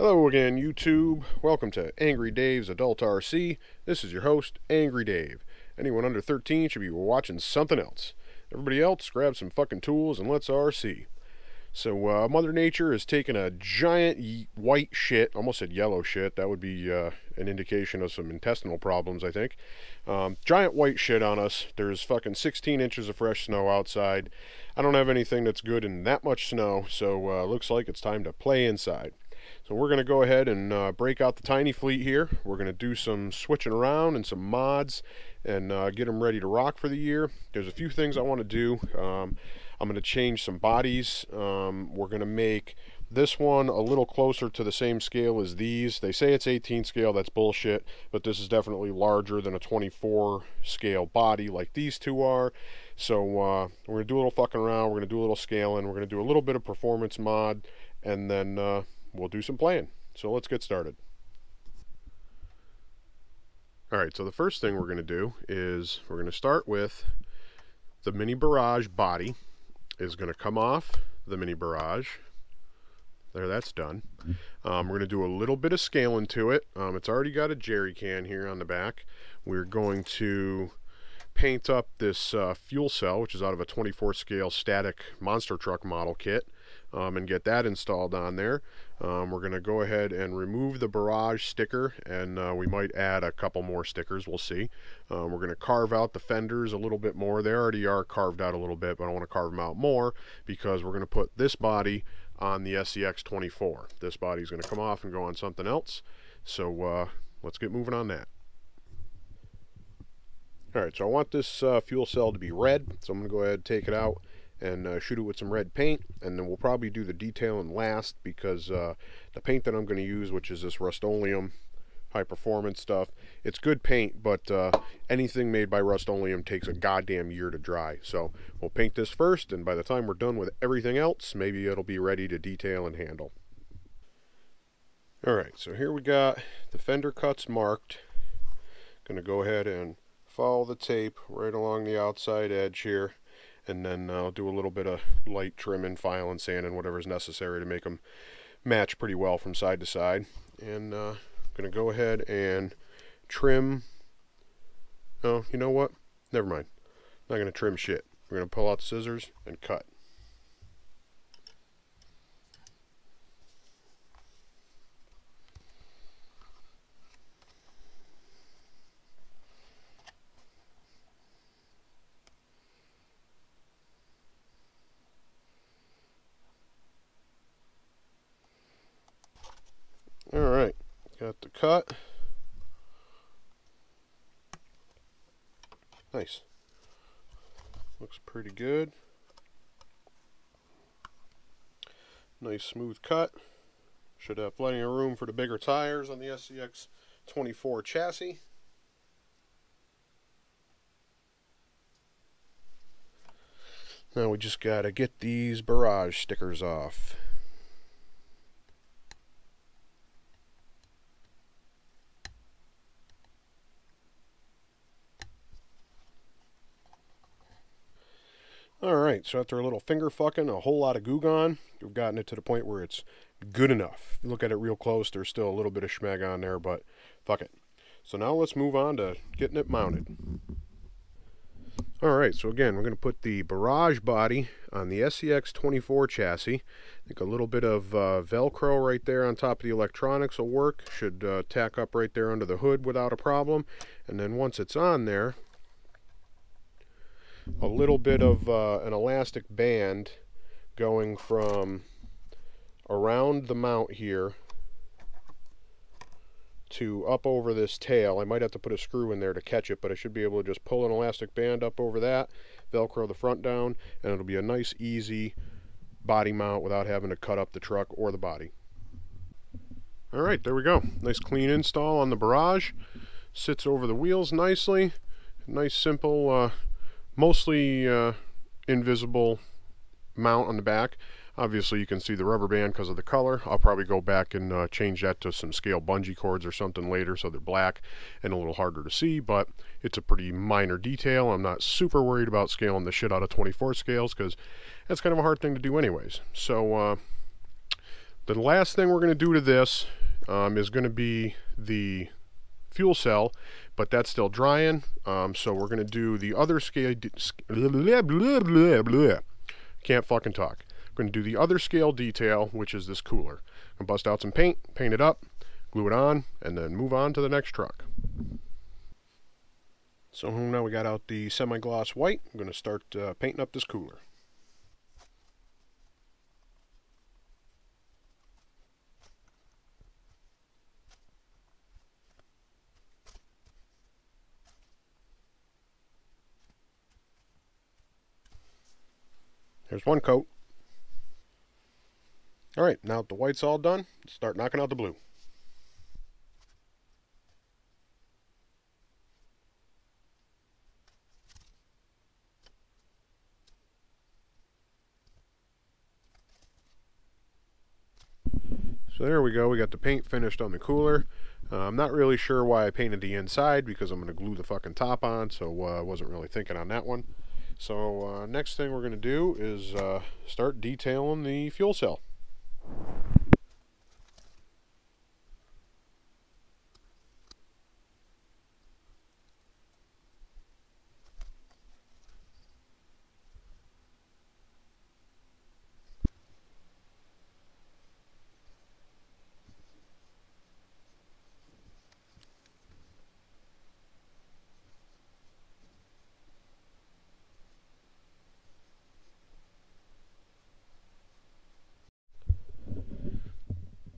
Hello again, YouTube. Welcome to Angry Dave's Adult RC. This is your host, Angry Dave. Anyone under 13 should be watching something else. Everybody else, grab some fucking tools and let's RC. So, Mother Nature has taken a giant white shit, almost said yellow shit, that would be an indication of some intestinal problems, I think. Giant white shit on us. There's fucking 16 inches of fresh snow outside. I don't have anything that's good in that much snow, so looks like it's time to play inside. So we're going to go ahead and break out the tiny fleet here. We're going to do some switching around and some mods and get them ready to rock for the year. There's a few things I want to do. I'm going to change some bodies. We're going to make this one a little closer to the same scale as these. They say it's 18 scale, that's bullshit, but this is definitely larger than a 24 scale body like these two are. So we're going to do a little fucking around, we're going to do a little scaling, we're going to do a little bit of performance mod, and then we'll do some playing. So let's get started. Alright, so the first thing we're going to do is we're going to start with the Mini Barrage body is going to come off the Mini Barrage. There, that's done. We're going to do a little bit of scaling to it. It's already got a jerry can here on the back. We're going to paint up this fuel cell, which is out of a 24 scale static monster truck model kit, and get that installed on there. We're going to go ahead and remove the Barrage sticker, and we might add a couple more stickers, we'll see. We're going to carve out the fenders a little bit more. They already are carved out a little bit, but I want to carve them out more because we're going to put this body on the ECX 24. This body is going to come off and go on something else, so let's get moving on that. Alright, so I want this fuel cell to be red, so I'm going to go ahead and take it out and shoot it with some red paint, and then we'll probably do the detailing last because the paint that I'm going to use, which is this Rust-Oleum high performance stuff, it's good paint, but anything made by Rust-Oleum takes a goddamn year to dry. So we'll paint this first, and by the time we're done with everything else, maybe it'll be ready to detail and handle. Alright, so here we got the fender cuts marked. Going to go ahead and follow the tape right along the outside edge here, and then I'll do a little bit of light trimming, filing, sanding, whatever's necessary to make them match pretty well from side to side. And I'm going to go ahead and trim. Oh, you know what? Never mind. I'm not going to trim shit. We're going to pull out the scissors and cut. Alright, got the cut. Nice. Looks pretty good. Nice smooth cut. Should have plenty of room for the bigger tires on the ECX 24 chassis. Now we just gotta get these Barrage stickers off. Alright, so after a little finger fucking, a whole lot of goo gone, we've gotten it to the point where it's good enough. If you look at it real close, there's still a little bit of schmeg on there, but fuck it. So now let's move on to getting it mounted. Alright, so again, we're going to put the Barrage body on the ECX 24 chassis. I think a little bit of Velcro right there on top of the electronics will work. Should tack up right there under the hood without a problem. And then once it's on there, a little bit of an elastic band going from around the mount here to up over this tail. I might have to put a screw in there to catch it, but I should be able to just pull an elastic band up over that, Velcro the front down, and it'll be a nice easy body mount without having to cut up the truck or the body. Alright, there we go. Nice clean install on the Barrage. Sits over the wheels nicely. Nice simple mostly invisible mount on the back. Obviously you can see the rubber band because of the color. I'll probably go back and change that to some scale bungee cords or something later so they're black and a little harder to see, but it's a pretty minor detail. I'm not super worried about scaling the shit out of 24 scales because that's kind of a hard thing to do anyways. So The last thing we're going to do to this is going to be the fuel cell, but that's still drying. So we're going to do the other scale. Can't fucking talk. We're going to do the other scale detail, which is this cooler. I'm going to bust out some paint, paint it up, glue it on, and then move on to the next truck. So now we got out the semi-gloss white. I'm going to start painting up this cooler. There's one coat. Alright, now that the white's all done, start knocking out the blue. So there we go, we got the paint finished on the cooler. I'm not really sure why I painted the inside, because I'm going to glue the fucking top on, so I wasn't really thinking on that one. So next thing we're going to do is start detailing the fuel cell.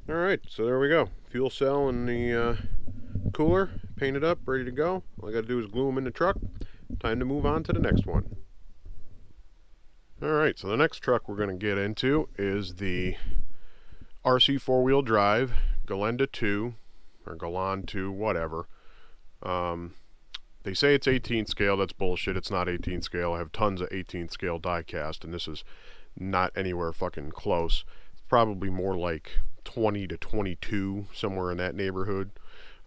Alright, so there we go. Fuel cell and the cooler painted up, ready to go. All I got to do is glue them in the truck. Time to move on to the next one. Alright, so the next truck we're going to get into is the RC four-wheel drive Galenda 2, or Galan 2, whatever. They say it's 18th scale. That's bullshit. It's not 18th scale. I have tons of 18th scale die cast, and this is not anywhere fucking close. It's probably more like 20 to 22, somewhere in that neighborhood,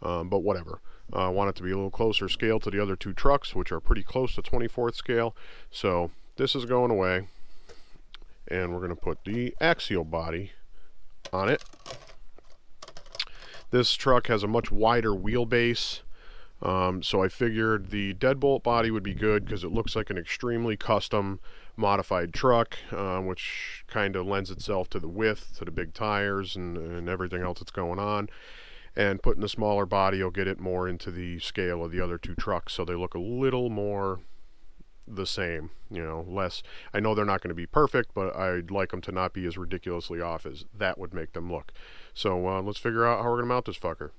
but whatever. I want it to be a little closer scale to the other two trucks, which are pretty close to 24th scale. So this is going away, and we're going to put the axial body on it. This truck has a much wider wheelbase, so I figured the deadbolt body would be good because it looks like an extremely custom modified truck, which kind of lends itself to the width, to the big tires, and everything else that's going on. And putting the smaller body will get it more into the scale of the other two trucks, so they look a little more the same, you know, less. I know they're not going to be perfect, but I'd like them to not be as ridiculously off as that would make them look. So let's figure out how we're going to mount this fucker.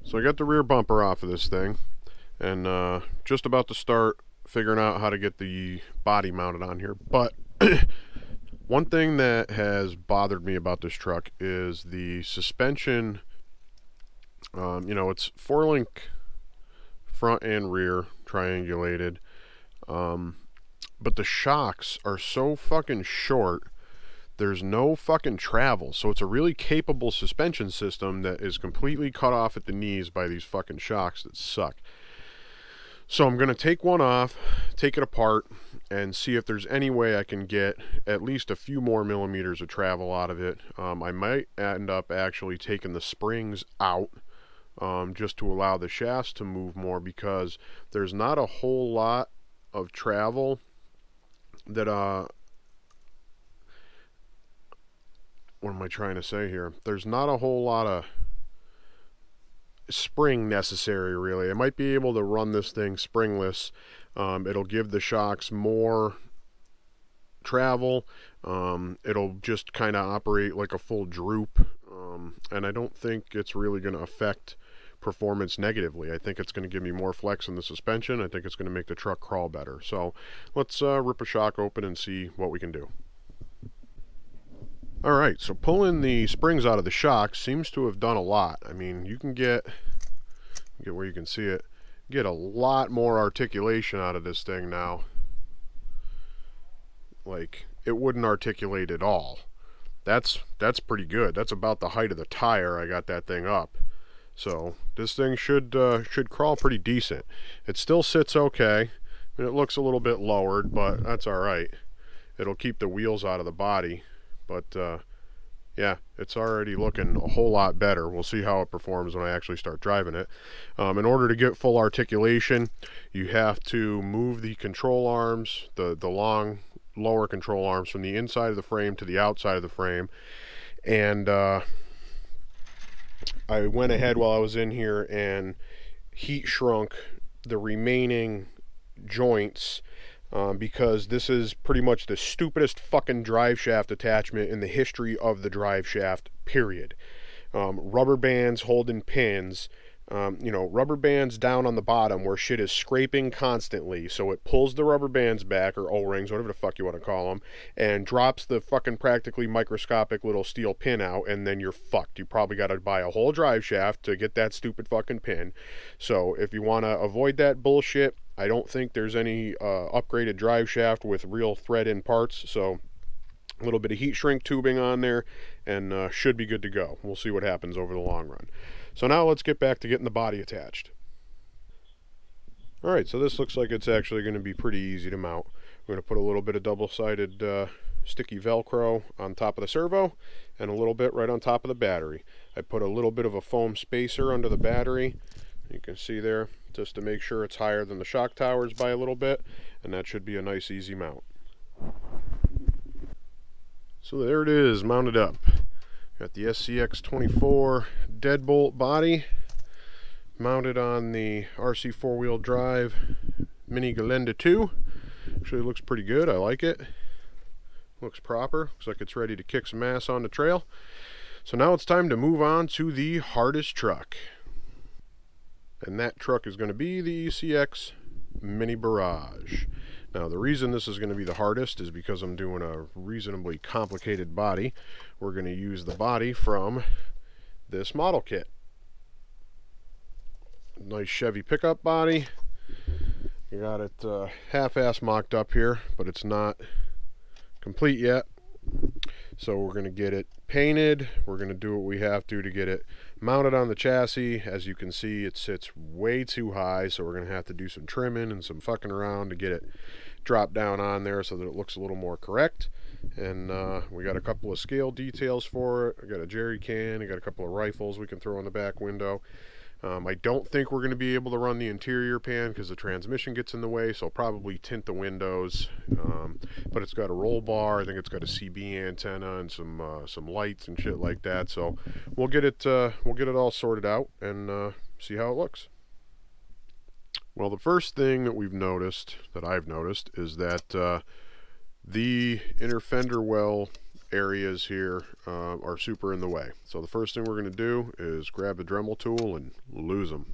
So I got the rear bumper off of this thing, and just about to start figuring out how to get the body mounted on here. But one thing that has bothered me about this truck is the suspension. You know, it's 4-link front and rear, triangulated, but the shocks are so fucking short. There's no fucking travel, so it's a really capable suspension system that is completely cut off at the knees by these fucking shocks that suck. So I'm going to take one off, take it apart, and see if there's any way I can get at least a few more millimeters of travel out of it. I might end up actually taking the springs out, just to allow the shafts to move more, because there's not a whole lot of travel that what am I trying to say here? There's not a whole lot of spring necessary, really. I might be able to run this thing springless. It'll give the shocks more travel. It'll just kind of operate like a full droop, and I don't think it's really going to affect performance negatively. I think it's going to give me more flex in the suspension. I think it's going to make the truck crawl better. So let's rip a shock open and see what we can do. Alright, so pulling the springs out of the shock seems to have done a lot. I mean, you can get where you can see it, get a lot more articulation out of this thing now. Like, it wouldn't articulate at all. That's pretty good. That's about the height of the tire I got that thing up. So this thing should crawl pretty decent. It still sits okay, and it looks a little bit lowered, but that's alright. It'll keep the wheels out of the body but yeah, it's already looking a whole lot better. We'll see how it performs when I actually start driving it. In order to get full articulation, you have to move the control arms, the long lower control arms, from the inside of the frame to the outside of the frame. And I went ahead while I was in here and heat shrunk the remaining joints, because this is pretty much the stupidest fucking drive shaft attachment in the history of the drive shaft, period. Rubber bands holding pins, you know, rubber bands down on the bottom where shit is scraping constantly, so it pulls the rubber bands back, or O-rings, whatever the fuck you want to call them, and drops the fucking practically microscopic little steel pin out, and then you're fucked. You probably got to buy a whole drive shaft to get that stupid fucking pin. So if you want to avoid that bullshit, I don't think there's any upgraded drive shaft with real thread-in parts, so a little bit of heat shrink tubing on there, and should be good to go. We'll see what happens over the long run. So now let's get back to getting the body attached. Alright, so this looks like it's actually going to be pretty easy to mount. We're going to put a little bit of double-sided sticky Velcro on top of the servo, and a little bit right on top of the battery. I put a little bit of a foam spacer under the battery, you can see there, just to make sure it's higher than the shock towers by a little bit, and that should be a nice easy mount. So there it is, mounted up. Got the ECX 24 deadbolt body mounted on the RC 4-wheel drive Mini Galenda 2. Actually looks pretty good, I like it. Looks proper, looks like it's ready to kick some ass on the trail. So now it's time to move on to the hardest truck. And that truck is going to be the ECX Mini Barrage. Now the reason this is going to be the hardest is because I'm doing a reasonably complicated body. We're going to use the body from this model kit. Nice Chevy pickup body. You got it half-ass mocked up here, but it's not complete yet. So we're going to get it painted. We're going to do what we have to get it mounted on the chassis. As you can see, it sits way too high, so we're going to have to do some trimming and some fucking around to get it dropped down on there so that it looks a little more correct. And we got a couple of scale details for it. I got a jerry can, I got a couple of rifles we can throw in the back window. I don't think we're going to be able to run the interior pan because the transmission gets in the way, so I'll probably tint the windows. But it's got a roll bar. I think it's got a CB antenna and some lights and shit like that. So we'll get it all sorted out and see how it looks. Well, the first thing that I've noticed, is that the inner fender well areas here are super in the way. So the first thing we're going to do is grab the Dremel tool and lose them.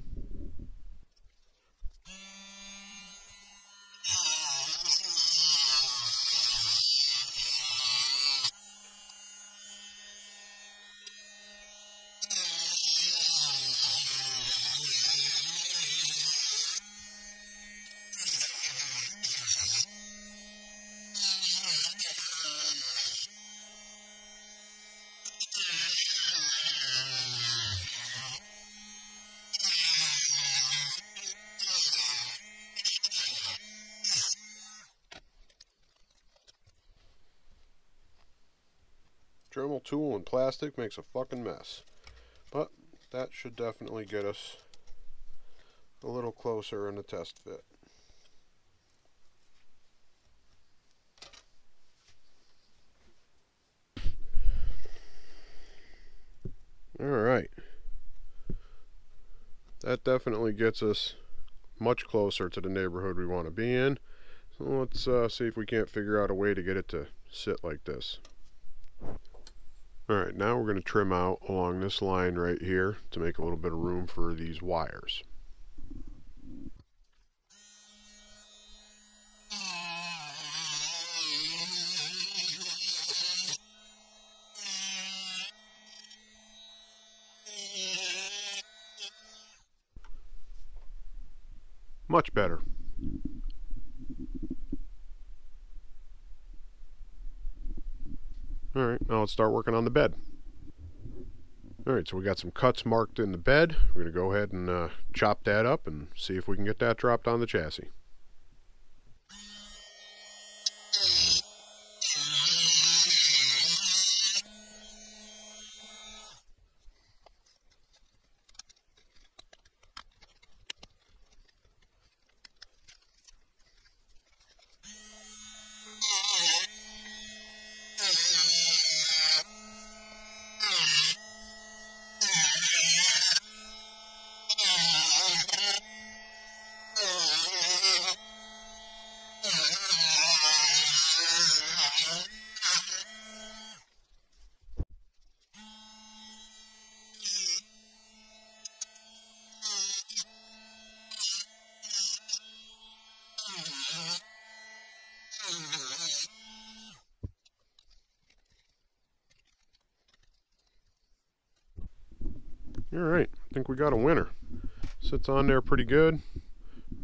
Dremel tool and plastic makes a fucking mess, but that should definitely get us a little closer in the test fit. Alright, that definitely gets us much closer to the neighborhood we want to be in. So let's see if we can't figure out a way to get it to sit like this. Alright, now we're going to trim out along this line right here to make a little bit of room for these wires. Much better. Alright, now let's start working on the bed. Alright, so we got some cuts marked in the bed. We're going to go ahead and chop that up and see if we can get that dropped on the chassis. Alright, I think we got a winner. Sits on there pretty good.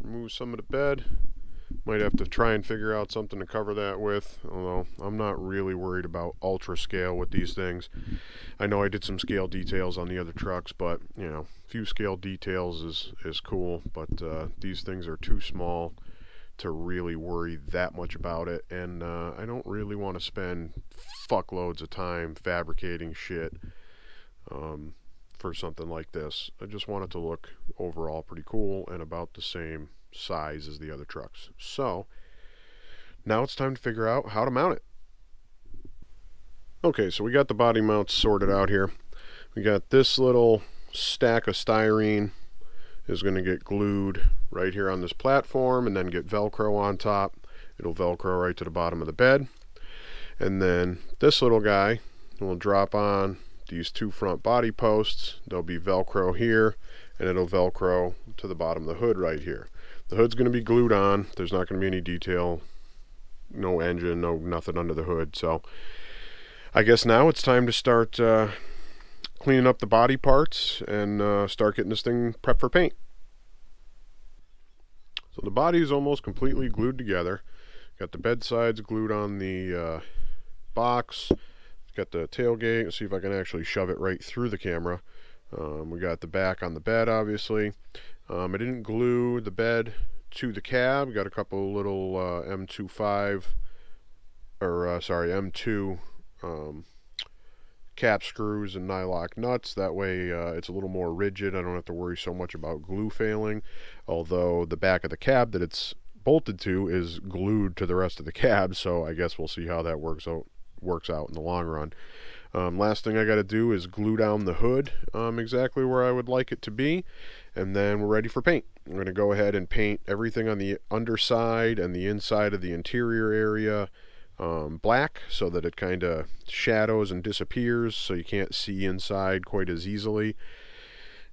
Remove some of the bed. Might have to try and figure out something to cover that with, although I'm not really worried about ultra scale with these things. I know I did some scale details on the other trucks, but you know, a few scale details is cool, but these things are too small to really worry that much about it, and I don't really want to spend fuckloads of time fabricating shit for something like this. I just want it to look overall pretty cool and about the same size as the other trucks. So now it's time to figure out how to mount it. Okay, so we got the body mounts sorted out here. We got this little stack of styrene is going to get glued right here on this platform and then get Velcro on top. It'll Velcro right to the bottom of the bed. And then this little guy will drop on these two front body posts. There'll be Velcro here, and it'll Velcro to the bottom of the hood right here. The hood's going to be glued on. There's not going to be any detail, no engine, no nothing under the hood. So I guess now it's time to start cleaning up the body parts and start getting this thing prepped for paint. So the body is almost completely glued together. Got the bed sides glued on the box. Got the tailgate. Let's see if I can actually shove it right through the camera. We got the back on the bed, obviously. I didn't glue the bed to the cab. Got a couple little M2 cap screws and nylock nuts. That way it's a little more rigid. I don't have to worry so much about glue failing. Although the back of the cab that it's bolted to is glued to the rest of the cab, so I guess we'll see how that works out in the long run. Last thing I got to do is glue down the hood exactly where I would like it to be, and then we're ready for paint. I'm going to go ahead and paint everything on the underside and the inside of the interior area black, so that it kind of shadows and disappears, so you can't see inside quite as easily.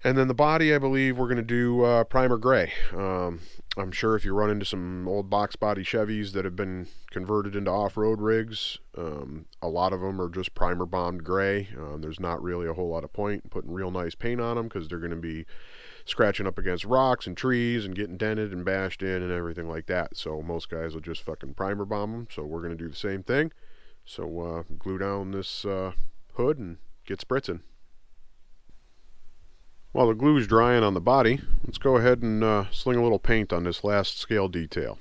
And then the body, I believe we're going to do primer gray. I'm sure if you run into some old box body Chevys that have been converted into off-road rigs, a lot of them are just primer bombed gray. There's not really a whole lot of point in putting real nice paint on them, because they're going to be scratching up against rocks and trees and getting dented and bashed in and everything like that. So most guys will just fucking primer bomb them. So we're going to do the same thing. So glue down this hood and get spritzing. While the glue is drying on the body, let's go ahead and sling a little paint on this last scale detail.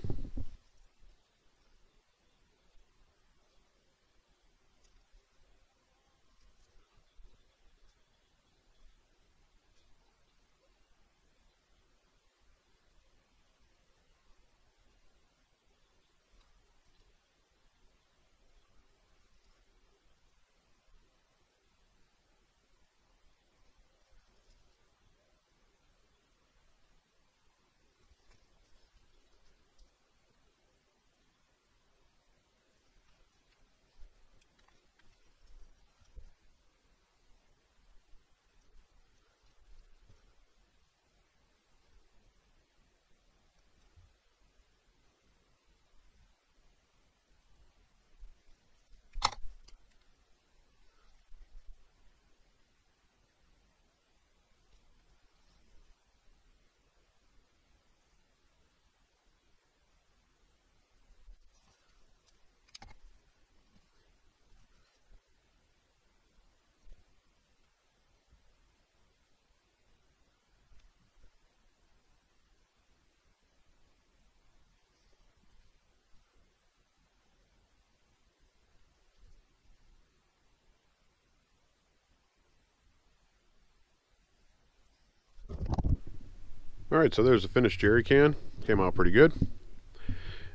Alright, so there's the finished jerry can. Came out pretty good.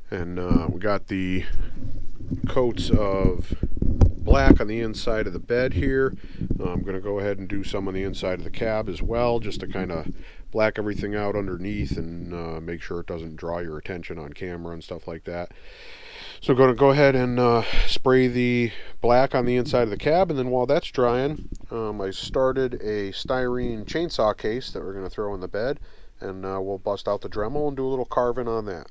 And we got the coats of black on the inside of the bed here. I'm going to go ahead and do some on the inside of the cab as well, just to kind of black everything out underneath and make sure it doesn't draw your attention on camera and stuff like that. So I'm going to go ahead and spray the black on the inside of the cab, and then while that's drying, I started a styrene chainsaw case that we're going to throw in the bed, and we'll bust out the Dremel and do a little carving on that.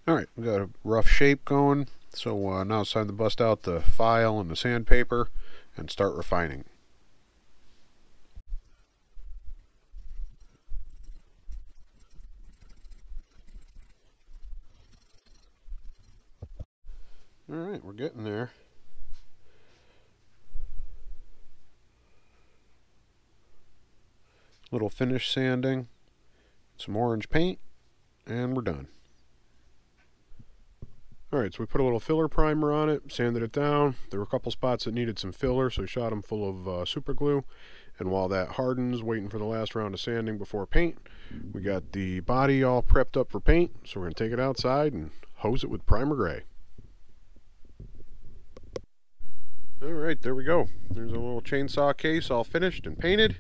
Alright, we got a rough shape going, so now it's time to bust out the file and the sandpaper and start refining. Alright, we're getting there. Little finish sanding, some orange paint, and we're done. Alright, so we put a little filler primer on it, sanded it down. There were a couple spots that needed some filler, so we shot them full of super glue. And while that hardens, waiting for the last round of sanding before paint, we got the body all prepped up for paint, so we're going to take it outside and hose it with primer gray. Alright, there we go. There's a little chainsaw case all finished and painted.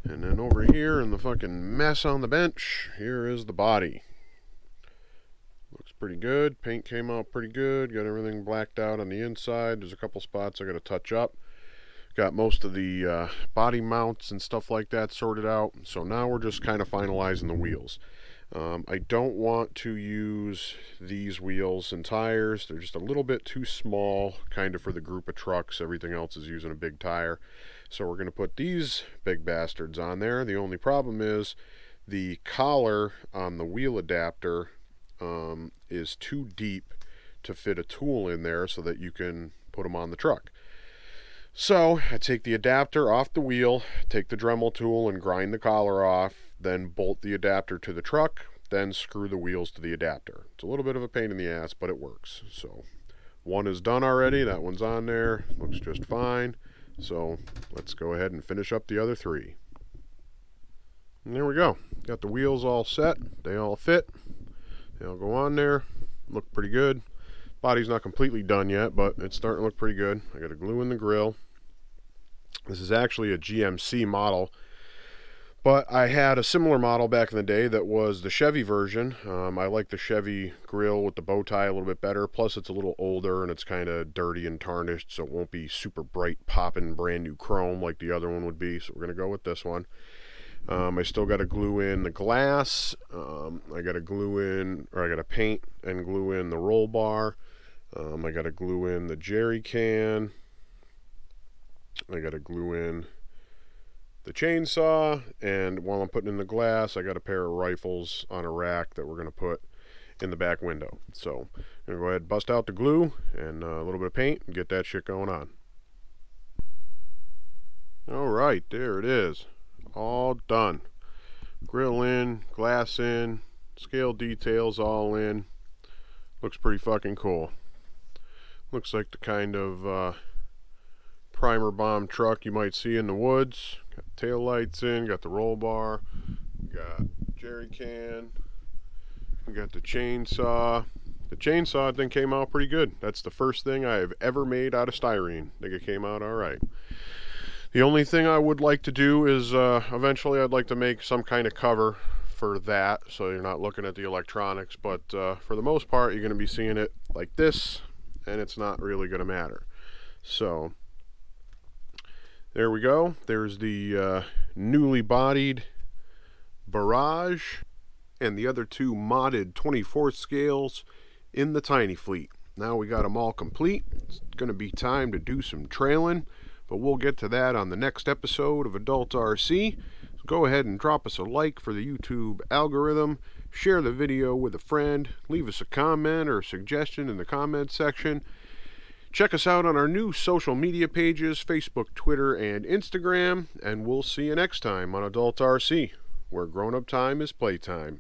And then over here in the fucking mess on the bench, here is the body. Looks pretty good. Paint came out pretty good. Got everything blacked out on the inside. There's a couple spots I got to touch up. Got most of the body mounts and stuff like that sorted out. So now we're just kind of finalizing the wheels. I don't want to use these wheels and tires. They're just a little bit too small, kind of for the group of trucks. Everything else is using a big tire. So we're going to put these big bastards on there. The only problem is the collar on the wheel adapter is too deep to fit a tool in there so that you can put them on the truck. So I take the adapter off the wheel, take the Dremel tool and grind the collar off, then bolt the adapter to the truck, then screw the wheels to the adapter. It's a little bit of a pain in the ass, but it works. So one is done already. That one's on there. Looks just fine. So let's go ahead and finish up the other three. And there we go. Got the wheels all set. They all fit. They all go on there. Look pretty good. Body's not completely done yet, but it's starting to look pretty good. I got to glue in the grill. This is actually a GMC model, but I had a similar model back in the day that was the Chevy version. I like the Chevy grill with the bow tie a little bit better. Plus it's a little older and it's kind of dirty and tarnished, so it won't be super bright popping brand new chrome like the other one would be. So we're going to go with this one. I still got to glue in the glass. I got to glue in, or I got to paint and glue in the roll bar. I got to glue in the jerry can. I got to glue in the chainsaw, and while I'm putting in the glass, I got a pair of rifles on a rack that we're going to put in the back window. So I'm going to go ahead and bust out the glue and a little bit of paint and get that shit going on. Alright, there it is. All done. Grill in, glass in, scale details all in. Looks pretty fucking cool. Looks like the kind of primer bomb truck you might see in the woods. Got tail lights in, got the roll bar, got jerry can, we got the chainsaw. The chainsaw thing came out pretty good. That's the first thing I have ever made out of styrene. I think it came out alright. The only thing I would like to do is eventually I'd like to make some kind of cover for that so you're not looking at the electronics, but for the most part you're going to be seeing it like this and it's not really going to matter. So there we go. There's the newly bodied Barrage and the other two modded 24th scales in the Tiny Fleet. Now we got them all complete. It's going to be time to do some trailing, but we'll get to that on the next episode of Adult RC. So go ahead and drop us a like for the YouTube algorithm, share the video with a friend, leave us a comment or a suggestion in the comment section. Check us out on our new social media pages, Facebook, Twitter, and Instagram, and we'll see you next time on Adult RC, where grown-up time is playtime.